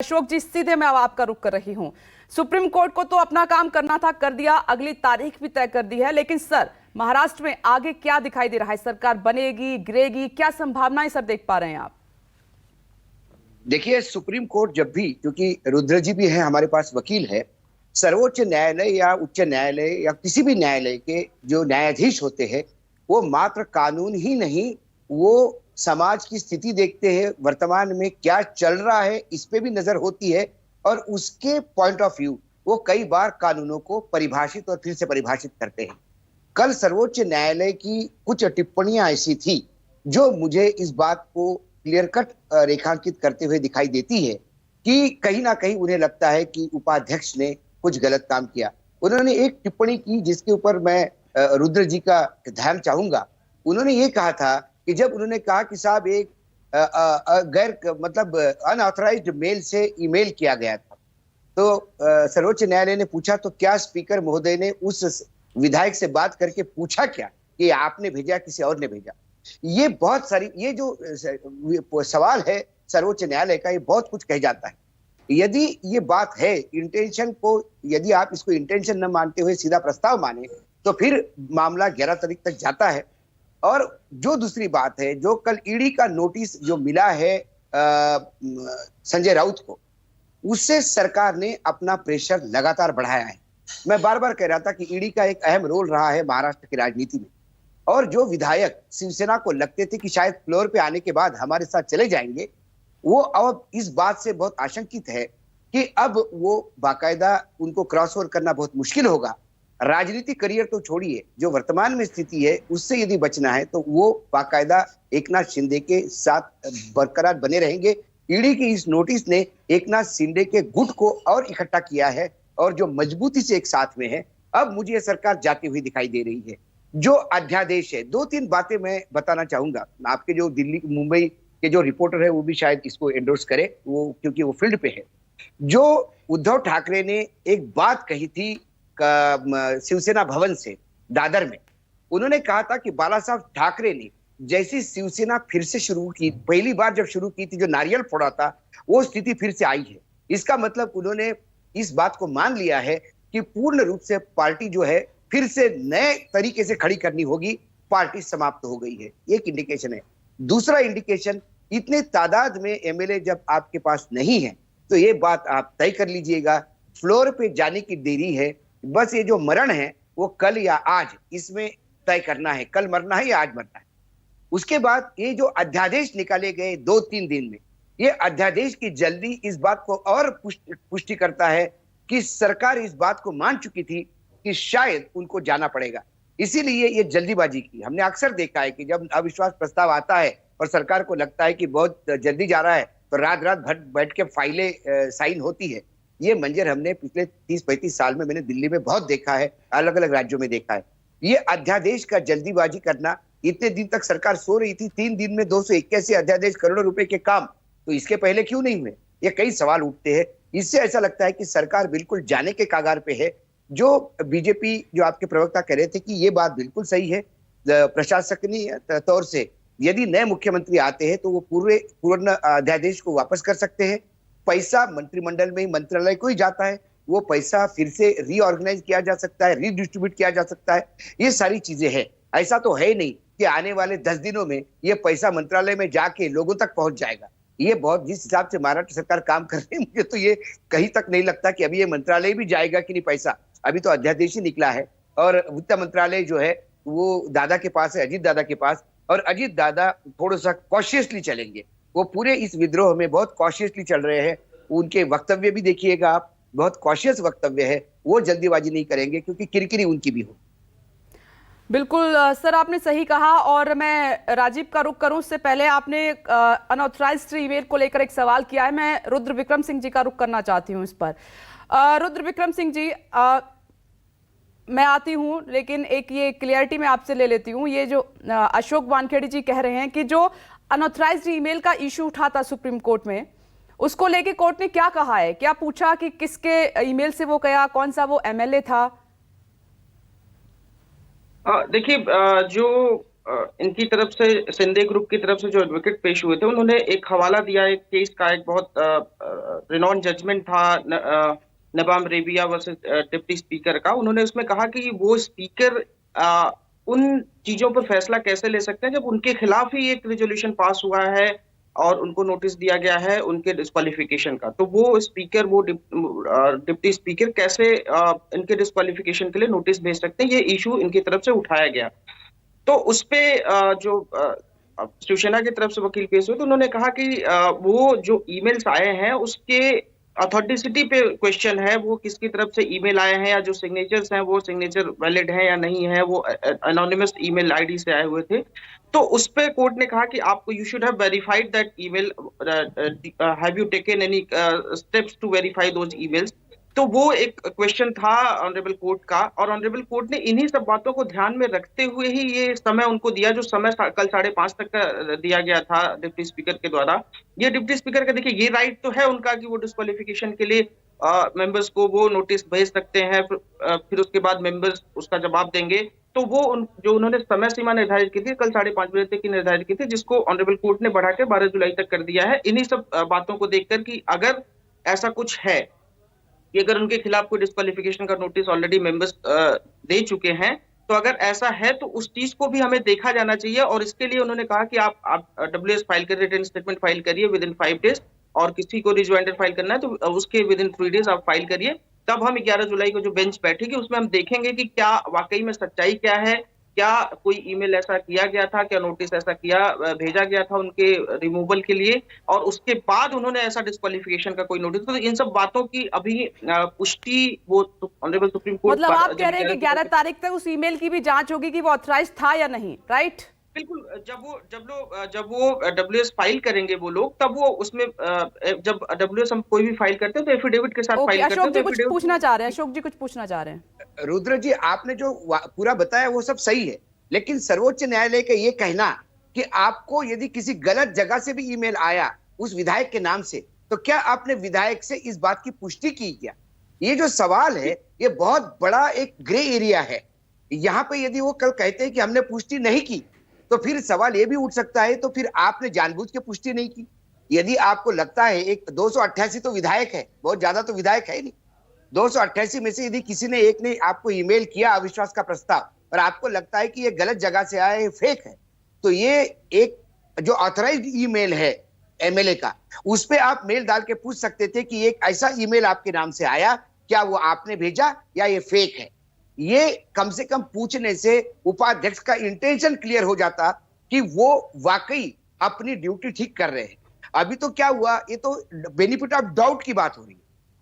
अशोक जी, सीधे मैं अब आपका रुख कर रही हूं। सुप्रीम कोर्ट को तो अपना काम करना था, कर दिया, अगली तारीख भी तय कर दी है, लेकिन सर महाराष्ट्र में आगे क्या दिखाई दे रहा है? सरकार बनेगी, गिरेगी, क्या संभावनाएं सर देख पा रहे हैं आप? देखिए, सुप्रीम कोर्ट जब भी, क्योंकि रुद्र जी भी है हमारे पास, वकील है, सर्वोच्च न्यायालय या उच्च न्यायालय या किसी भी न्यायालय के जो न्यायाधीश होते हैं, वो मात्र कानून ही नहीं, वो समाज की स्थिति देखते हैं, वर्तमान में क्या चल रहा है इस पे भी नजर होती है, और उसके पॉइंट ऑफ व्यू वो कई बार कानूनों को परिभाषित और फिर से परिभाषित करते हैं। कल सर्वोच्च न्यायालय की कुछ टिप्पणियां ऐसी थी जो मुझे इस बात को क्लियर कट रेखांकित करते हुए दिखाई देती है कि कहीं ना कहीं उन्हें लगता है कि उपाध्यक्ष ने कुछ गलत काम किया। उन्होंने एक टिप्पणी की जिसके ऊपर मैं रुद्र जी का ध्यान चाहूंगा। उन्होंने ये कहा था कि जब उन्होंने कहा कि साहब एक गैर मतलब अनऑथराइज्ड मेल से ईमेल किया गया था, तो सर्वोच्च न्यायालय ने पूछा तो क्या स्पीकर महोदय ने उस विधायक से बात करके पूछा क्या कि आपने भेजा किसी और ने भेजा? ये बहुत सारी, ये जो सवाल है सर्वोच्च न्यायालय का, ये बहुत कुछ कह जाता है। यदि ये बात है, इंटेंशन को यदि आप इसको इंटेंशन न मानते हुए सीधा प्रस्ताव माने, तो फिर मामला 11 तारीख तक जाता है। और जो दूसरी बात है, जो कल ईडी का नोटिस जो मिला है संजय राउत को, उससे सरकार ने अपना प्रेशर लगातार बढ़ाया है। मैं बार बार कह रहा था कि ईडी का एक अहम रोल रहा है महाराष्ट्र की राजनीति में, और जो विधायक शिवसेना को लगते थे कि शायद फ्लोर पे आने के बाद हमारे साथ चले जाएंगे, वो अब इस बात से बहुत आशंकित है कि अब वो बाकायदा उनको क्रॉस ओवर करना बहुत मुश्किल होगा। राजनीतिक करियर तो छोड़िए, जो वर्तमान में स्थिति है उससे यदि बचना है तो वो बाकायदा एकनाथ शिंदे के साथ बरकरार बने रहेंगे। ईडी की इस नोटिस ने एकनाथ शिंदे के गुट को और इकट्ठा किया है, और जो मजबूती से एक साथ में है। अब मुझे ये सरकार जाती हुई दिखाई दे रही है। जो अध्यादेश है, दो तीन बातें मैं बताना चाहूंगा। आपके जो दिल्ली मुंबई के जो रिपोर्टर है वो भी शायद इसको एंडोर्स करे, वो क्योंकि वो फील्ड पे है। जो उद्धव ठाकरे ने एक बात कही थी शिवसेना भवन से दादर में, उन्होंने कहा था कि बाला साहब ठाकरे ने जैसी शिवसेना फिर से शुरू की, पहली बार जब शुरू की थी, जो नारियल फोड़ा था, वो स्थिति फिर से आई है। इसका मतलब उन्होंने इस बात को मान लिया है कि पूर्ण रूप से पार्टी जो है फिर से नए तरीके से खड़ी करनी होगी, पार्टी समाप्त हो गई है। एक इंडिकेशन है। दूसरा इंडिकेशन, इतने तादाद में एमएलए जब आपके पास नहीं है, तो ये बात आप तय कर लीजिएगा, फ्लोर पे जाने की देरी है। बस ये जो मरण है वो कल या आज, इसमें तय करना है, कल मरना है या आज मरना है। उसके बाद ये जो अध्यादेश निकाले गए 2-3 दिन में, ये अध्यादेश की जल्दी इस बात को और पुष्टि करता है कि सरकार इस बात को मान चुकी थी कि शायद उनको जाना पड़ेगा, इसीलिए ये जल्दीबाजी की। हमने अक्सर देखा है कि जब अविश्वास प्रस्ताव आता है और सरकार को लगता है कि बहुत जल्दी जा रहा है, तो रात रात भर बैठ के फाइलें साइन होती है। ये मंजर हमने पिछले 30-35 साल में मैंने दिल्ली में बहुत देखा है, अलग अलग राज्यों में देखा है। ये अध्यादेश का जल्दीबाजी करना, इतने दिन तक सरकार सो रही थी, 3 दिन में 281 अध्यादेश, करोड़ों रुपए के काम, तो इसके पहले क्यों नहीं हुए? ये कई सवाल उठते हैं। इससे ऐसा लगता है कि सरकार बिल्कुल जाने के कागार पे है। जो बीजेपी, जो आपके प्रवक्ता कह रहे थे कि ये बात बिल्कुल सही है, प्रशासकीय तौर से यदि नए मुख्यमंत्री आते हैं तो वो पूर्ण अध्यादेश को वापस कर सकते हैं। पैसा मंत्रिमंडल में ही, मंत्रालय को ही जाता है, वो पैसा फिर से रीऑर्गेनाइज किया जा सकता है, रीडिस्ट्रीब्यूट किया जा सकता है। ये सारी चीजें हैं। ऐसा तो है नहीं कि आने वाले 10 दिनों में ये पैसा मंत्रालय में जाके लोगों तक पहुंच जाएगा। ये बहुत, जिस हिसाब से महाराष्ट्र सरकार काम कर रही है, मुझे तो ये कहीं तक नहीं लगता कि अभी ये मंत्रालय भी जाएगा कि नहीं पैसा। अभी तो अध्यादेश ही निकला है, और वित्त मंत्रालय जो है वो दादा के पास है, अजीत दादा के पास, और अजीत दादा थोड़ा सा कॉशियसली चलेंगे। वो पूरे इस विद्रोह में बहुत कॉशियसली चल रहे हैं। उनके वक्तव्य भी देखिएगा आप, बहुत कॉशियस वक्तव्य है। वो जल्दीबाजी नहीं करेंगे क्योंकि किरकिरी उनकी भी हो। बिल्कुल सर, आपने सही कहा। और मैं राजीव का रुख करूं उससे पहले, आपने अनऑथराइज्ड ईमेल को लेकर एक सवाल किया है। मैं रुद्र विक्रम सिंह जी का रुख करना चाहती हूं इस पर। रुद्र विक्रम सिंह जी, मैं आती हूं, लेकिन एक ये क्लियरिटी मैं आपसे ले लेती हूं। ये जो अशोक वानखेड़े जी कह रहे हैं कि जो अनऑथराइज्ड ईमेल का इशू उठा था सुप्रीम कोर्ट में, उसको लेके कोर्ट ने क्या कहा है? क्या पूछा कि किसके ईमेल से वो गया, कौन सा वो एमएलए था? देखिए, जो इनकी तरफ से शिंदे ग्रुप की तरफ से जो एडवोकेट पेश हुए थे, उन्होंने एक हवाला दिया एक केस का, एक बहुत रिनॉन जजमेंट था Nabam Rebia versus deputy speaker का। उन्होंने उसमें कहा कि वो स्पीकर उन चीजों पर फैसला कैसे ले सकते हैं जब उनके खिलाफ ही एक रेजोल्यूशन पास हुआ है और उनको नोटिस दिया गया है उनके डिस्क्वालिफिकेशन का। तो वो स्पीकर, वो डिप्टी स्पीकर कैसे इनके डिस्क्वालिफिकेशन के लिए नोटिस भेज सकते हैं, ये इशू इनकी तरफ से उठाया गया। तो उस पे जो शिवसेना की तरफ से वकील पेश हुए तो उन्होंने कहा कि वो जो ईमेल्स आए हैं उसके ऑथेंटिसिटी पे क्वेश्चन है, वो किसकी तरफ से ईमेल आए हैं या जो सिग्नेचर्स हैं वो सिग्नेचर वैलिड हैं या नहीं है, वो एनोनिमस ईमेल आईडी से आए हुए थे। तो उस पे कोर्ट ने कहा कि आपको you should have verified that email, have you taken any steps to verify those emails. तो वो एक क्वेश्चन था ऑनरेबल कोर्ट का, और ऑनरेबल कोर्ट ने इन्हीं सब बातों को ध्यान में रखते हुए ही ये समय उनको दिया, जो समय कल 5:30 तक का दिया गया था डिप्टी स्पीकर के द्वारा। ये डिप्टी स्पीकर का देखिए ये राइट तो है उनका कि वो डिस्क्वालिफिकेशन के लिए मेंबर्स को वो नोटिस भेज सकते हैं, फिर उसके बाद मेंबर्स उसका जवाब देंगे। तो वो जो उन्होंने समय सीमा निर्धारित की थी कल 5:30 बजे तक की निर्धारित की थी, जिसको ऑनरेबल कोर्ट ने बढ़ा के 12 जुलाई तक कर दिया है। इन्हीं सब बातों को देखकर कि अगर ऐसा कुछ है कि अगर उनके खिलाफ कोई डिस्क्वालिफिकेशन का नोटिस ऑलरेडी मेंबर्स दे चुके हैं, तो अगर ऐसा है तो उस चीज को भी हमें देखा जाना चाहिए। और इसके लिए उन्होंने कहा कि आप WS फाइल करिए, रिटन स्टेटमेंट फाइल करिए विद इन 5 डेज, और किसी को रिजॉइंडर फाइल करना है तो उसके विद इन 3 डेज आप फाइल करिए। तब हम 11 जुलाई को जो बेंच बैठेगी उसमें हम देखेंगे कि क्या वाकई में सच्चाई क्या है, क्या कोई ईमेल ऐसा किया गया था, क्या नोटिस ऐसा भेजा गया था उनके रिमूवल के लिए, और उसके बाद उन्होंने ऐसा डिस्क्वालिफिकेशन का कोई नोटिस। तो इन सब बातों की अभी पुष्टि वो ऑनरेबल सुप्रीम कोर्ट, मतलब आप कह रहे हैं कि 11 तारीख तक उस ईमेल की भी जांच होगी कि वो ऑथराइज था या नहीं, राइट? बिल्कुल। जब वो WS फाइल करेंगे वो लोग, तब वो उसमें जब WS हम कोई भी फाइल करते हैं तो एफिडेविट के साथ फाइल करते हैं। अशोक जी कुछ पूछना चाह रहे हैं, अशोक जी कुछ पूछना चाह रहे हैं। रुद्र जी, आपने जो पूरा बताया वो सब सही है, लेकिन सर्वोच्च न्यायालय का ये कहना कि आपको यदि किसी गलत जगह से भी ईमेल आया उस विधायक के नाम से, तो क्या आपने विधायक से इस बात की पुष्टि की क्या? ये जो सवाल है ये बहुत बड़ा एक ग्रे एरिया है। यहाँ पे यदि वो कल कहते हैं कि हमने पुष्टि नहीं की, तो फिर सवाल ये भी उठ सकता है तो फिर आपने जानबूझ के पुष्टि नहीं की। यदि आपको लगता है, एक 288 तो विधायक है, बहुत ज्यादा तो विधायक है नहीं, 288 में से यदि किसी ने एक ने आपको ईमेल किया अविश्वास का प्रस्ताव और आपको लगता है कि ये गलत जगह से आया है, फेक है, तो ये एक जो ऑथराइज्ड ईमेल है MLA का, उस पे आप मेल डाल के पूछ सकते थे कि एक ऐसा ईमेल आपके नाम से आया, क्या वो आपने भेजा या ये फेक है? ये कम से कम पूछने से उपाध्यक्ष का इंटेंशन क्लियर हो जाता कि वो वाकई अपनी ड्यूटी ठीक कर रहे हैं। अभी तो क्या हुआ, ये तो बेनिफिट ऑफ डाउट की बात हो रही है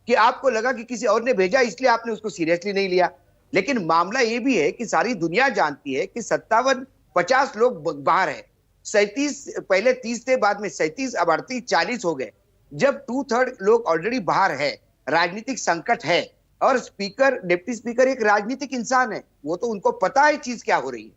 कि आपको लगा कि किसी और ने भेजा इसलिए आपने उसको सीरियसली नहीं लिया। लेकिन मामला ये भी है कि सारी दुनिया जानती है कि 57-50 लोग बाहर है, 37 पहले 30 थे, बाद में 37, अब 38, 40 हो गए। जब 2/3 लोग ऑलरेडी बाहर है, राजनीतिक संकट है, और स्पीकर, डिप्टी स्पीकर एक राजनीतिक इंसान है, वो तो उनको पता है चीज क्या हो रही है।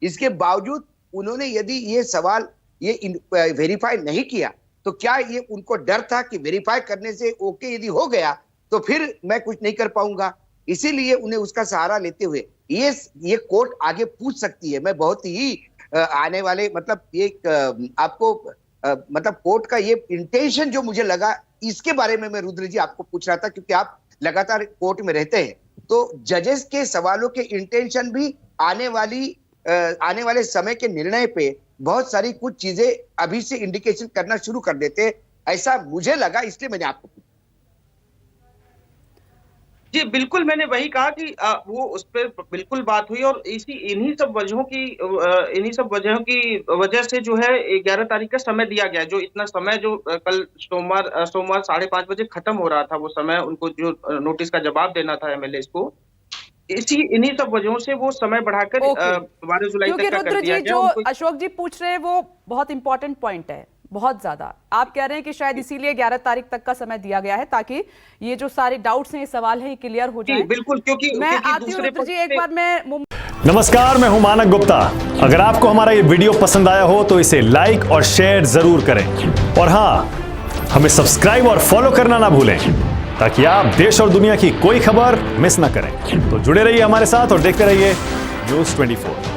इसके बावजूद उन्होंने यदि ये सवाल ये वेरीफाई नहीं किया, तो क्या ये उनको डर था कि वेरीफाई करने से ओके यदि हो गया तो फिर मैं कुछ नहीं कर पाऊंगा? इसीलिए उन्हें उसका सहारा लेते हुए ये कोर्ट आगे पूछ सकती है। मैं बहुत ही आने वाले मतलब ये आपको मतलब कोर्ट का ये इंटेंशन जो मुझे लगा, इसके बारे में मैं रुद्र जी आपको पूछ रहा था, क्योंकि आप लगातार कोर्ट में रहते हैं, तो जजेस के सवालों के इंटेंशन भी आने वाले समय के निर्णय पे बहुत सारी कुछ चीजें अभी से इंडिकेशन करना शुरू कर देते, ऐसा मुझे लगा, इसलिए मैंने आपको पूछा। जी बिल्कुल, मैंने वही कहा कि वो उस पर बिल्कुल बात हुई, और इन्हीं सब वजहों की वजह से जो है 11 तारीख का समय दिया गया। जो इतना समय जो कल सोमवार 5:30 बजे खत्म हो रहा था, वो समय उनको जो नोटिस का जवाब देना था MLAs को, इन्हीं सब वजहों से वो समय बढ़ाकर 12 जुलाई तक का कर दिया गया। जो अशोक जी पूछ रहे हैं वो बहुत इंपॉर्टेंट पॉइंट है, बहुत ज्यादा। आप कह रहे हैं कि शायद इसीलिए 11 तारीख तक का समय दिया गया है ताकि ये जो सारे डाउट्स हैं, ये सवाल हैं, ये क्लियर हो जाए। बिल्कुल, क्योंकि मैं आती हूँ रुद्र जी, एक बार मैं नमस्कार, मैं हूं मानक गुप्ता। अगर आपको हमारा ये वीडियो पसंद आया हो तो इसे लाइक और शेयर जरूर करें, और हाँ, हमें सब्सक्राइब और फॉलो करना ना भूलें ताकि आप देश और दुनिया की कोई खबर मिस ना करें। तो जुड़े रहिए हमारे साथ और देखते रहिए News 24।